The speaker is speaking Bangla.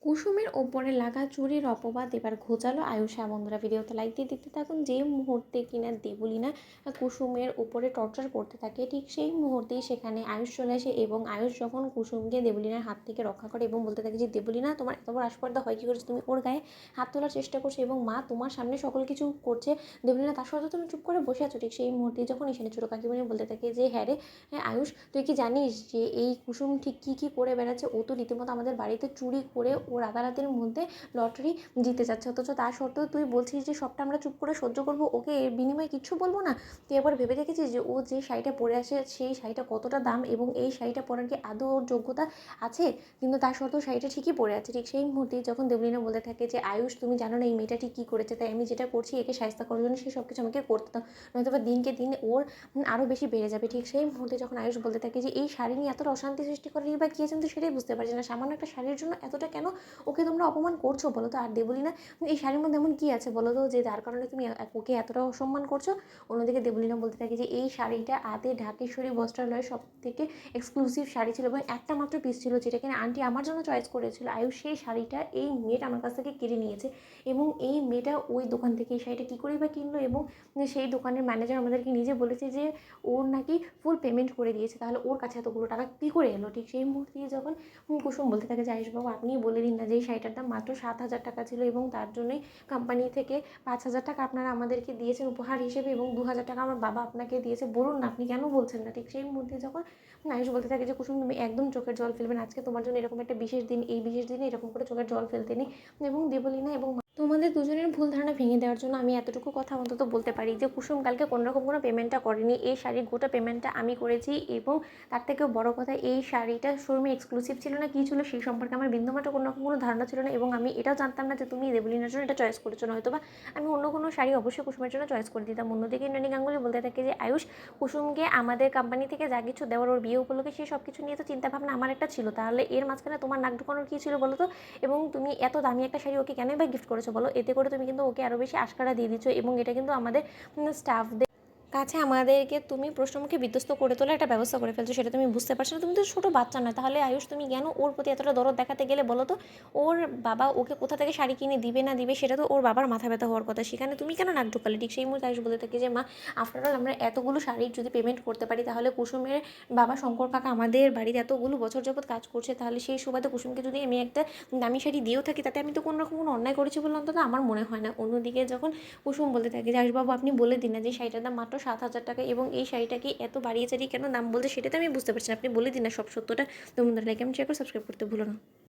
কুসুমের ওপরে লাগা চুরির অপবাদ এবার ঘোচালো আয়ুষা। বন্ধুরা ভিডিওতে লাইক দিয়ে দেখতে থাকুন। যে মুহূর্তে কিনা দেবলীনা কুসুমের উপরে টর্চার করতে থাকে, ঠিক সেই মুহূর্তেই সেখানে আয়ুষ চলে আসে এবং আয়ুষ যখন কুসুমকে দেবলীনার হাত থেকে রক্ষা করে এবং বলতে থাকে যে দেবলীনা, তোমার এত বড় আসপর্দা হয় কী করেছে, তুমি ওর গায়ে হাত তোলার চেষ্টা করছো এবং মা তোমার সামনে সকল কিছু করছে দেবলীনা, তার সত্ত্বেও তুমি চুপ করে বসে আছো। ঠিক সেই মুহূর্তেই যখন এখানে ছোটো কাকিমণি বলতে থাকে যে হ্যাঁ রে, হ্যাঁ আয়ুষ, তুই কি জানিস যে এই কুসুম ঠিক কী কী করে বেড়াচ্ছে? ও তো রীতিমতো আমাদের বাড়িতে চুরি করে ও রাতারাতির মধ্যে লটারি জিতে যাচ্ছে, অথচ তা সত্ত্বেও তুই বলছিস যে সবটা আমরা চুপ করে সহ্য করবো, ওকে এর বিনিময়ে কিচ্ছু বলবো না। তুই একবার ভেবে দেখেছিস যে ও যে শাড়িটা পরে আসে সেই শাড়িটা কতটা দাম এবং এই শাড়িটা পরার কি আদৌ ওর যোগ্যতা আছে? কিন্তু তার সত্ত্বেও শাড়িটা ঠিকই পরে আছে। ঠিক সেই মুহূর্তেই যখন দেবলীনা বলতে থাকে যে আয়ুষ, তুমি জানো না এই মেয়েটা ঠিক কী করেছে, তাই আমি যেটা করছি একে শায়েস্তা করার জন্য সে সব কিছু আমাকে করতে দাও, নয়তো বা দিনকে দিন ওর আরও বেশি বেড়ে যাবে। ঠিক সেই মুহূর্তে যখন আয়ুষ বলতে থাকে যে এই শাড়ি নিয়ে এতটা অশান্তি সৃষ্টি করারই বা কী আছে, আমি তো সেটাই বুঝতে পারছি না, সামান্য একটা শাড়ির জন্য এতটা কেন ওকে তোমরা অপমান করছো বলো তো? আর দেবলীনা, এই শাড়ির মধ্যে এমন কী আছে বলো তো যে যার কারণে তুমি ওকে এতটা অসম্মান করছো? অন্যদিকে দেবলীনা বলতে থাকে যে এই শাড়িটা আদে ঢাকেশ্বরী বস্ত্রালয়ের সব থেকে এক্সক্লুসিভ শাড়ি ছিল এবং একটা মাত্র পিস ছিল, যেটা কিনা আন্টি আমার জন্য চয়েস করেছিল। আয়ুষ, সেই শাড়িটা এই মেয়েটা আমার কাছ থেকে কেড়ে নিয়েছে এবং এই মেয়েটা ওই দোকান থেকে এই শাড়িটা কী করেই বা কিনলো এবং সেই দোকানের ম্যানেজার আমাদেরকে নিজে বলেছে যে ওর নাকি ফুল পেমেন্ট করে দিয়েছে, তাহলে ওর কাছে এতগুলো টাকা কী করে এলো? ঠিক সেই মুহূর্তে যখন কুসুম বলতে থাকে যে আয়ুষবাবু, আপনিই বলে দিন না যে এই শাড়িটার দাম মাত্র 7,000 টাকা ছিল এবং তার জন্যই কোম্পানি থেকে 5,000 টাকা আপনারা আমাদেরকে দিয়েছেন উপহার হিসেবে এবং 2,000 টাকা আমার বাবা আপনাকে দিয়েছে, বলুন না আপনি কেন বলছেন না? ঠিক সেই মুহূর্তে যখন আয়ুষ বলতে থাকে যে কুসুম, তুমি একদম চোখের জল ফেলবেন, আজকে তোমার জন্য এরকম একটা বিশেষ দিন, এই বিশেষ দিনে এরকম করে চোখের জল ফেলতে নেই। এবং দেবলীনা এবং তোমাদের দুজনের ভুল ধারণা ভেঙে দেওয়ার জন্য আমি এতটুকু কথা অন্তত বলতে পারি যে কুসুম কালকে কোনোরকম কোনো পেমেন্টটা করেনি, এই শাড়ির গোটা পেমেন্টটা আমি করেছি এবং তার থেকেও বড় কথা, এই শাড়িটা শোরুমে এক্সক্লুসিভ ছিল না কী ছিল সেই সম্পর্কে আমার বিন্দুমাত্র কোনোরকম কোনো ধারণা ছিল না এবং আমি এটাও জানতাম না যে তুমি দেবলীনার জন্য এটা চয়েস করেছো, নয়তো বা আমি অন্য কোনো শাড়ি অবশ্যই কুসুমের জন্য চয়েস করে দিতাম। অন্যদিকে ইন্দ্রাণী গাঙ্গুলি বলতে থাকে যে আয়ুষ, কুসুমকে আমাদের কোম্পানি থেকে যা কিছু দেওয়ার ওর বিয়ে উপলক্ষে সেই সব কিছু নিয়ে তো চিন্তাভাবনা আমার একটা ছিল, তাহলে এর মাঝখানে তোমার নাক ঢুকানোর কী ছিল বলো তো? এবং তুমি এত দামি একটা শাড়ি ওকে কেনই বা গিফট করেছো বলো? এতে করে তুমি কিন্তু ওকে আরও বেশি আশকারা দিয়ে দিচ্ছ এবং এটা কিন্তু আমাদের স্টাফদের কাছে আমাদেরকে তুমি প্রশ্নমুখে বিধ্বস্ত করে তোলার একটা ব্যবস্থা করে ফেলছো, সেটা তুমি বুঝতে পারছো না? তুমি তো ছোটো বাচ্চা নয়, তাহলে আয়ুষ তুমি কেন ওর প্রতি এতটা দরদ দেখাতে গেলে বলো তো? ওর বাবা ওকে কোথা থেকে শাড়ি কিনে দিবে না দিবে সেটা তো ওর বাবার মাথা ব্যথা হওয়ার কথা, সেখানে তুমি কেন নাক ঢুকালে? ঠিক সেই মুহূর্তে আয়ুষ বলতে থাকে যে মা, আফটার অল আমরা এতগুলো শাড়ির যদি পেমেন্ট করতে পারি, তাহলে কুসুমের বাবা শঙ্কর কাকা আমাদের বাড়িতে এতগুলো বছর যাবৎ কাজ করছে, তাহলে সেই সুবাদে কুসুমকে যদি আমি একটা দামি শাড়ি দিয়েও থাকি, তাতে আমি তো কোনো রকম কোনো অন্যায় করেছি বলে অন্তত আমার মনে হয় না। অন্যদিকে যখন কুসুম বলতে থাকে যে আয়ুষবাবু, আপনি বলে দিন না যে শাড়িটার দাম মাত্র 7,000 টাকা এবং এই শাড়িটাকে এত বাড়িয়ে চাড়িয়ে কেন দাম বলতে, সেটা তো আমি বুঝতে পারছি না, আপনি বলে দিন না সব সত্যটা। তো বন্ধুরা, লাইক, কমেন্ট, শেয়ার করে সাবস্ক্রাইব করতে ভুলো না।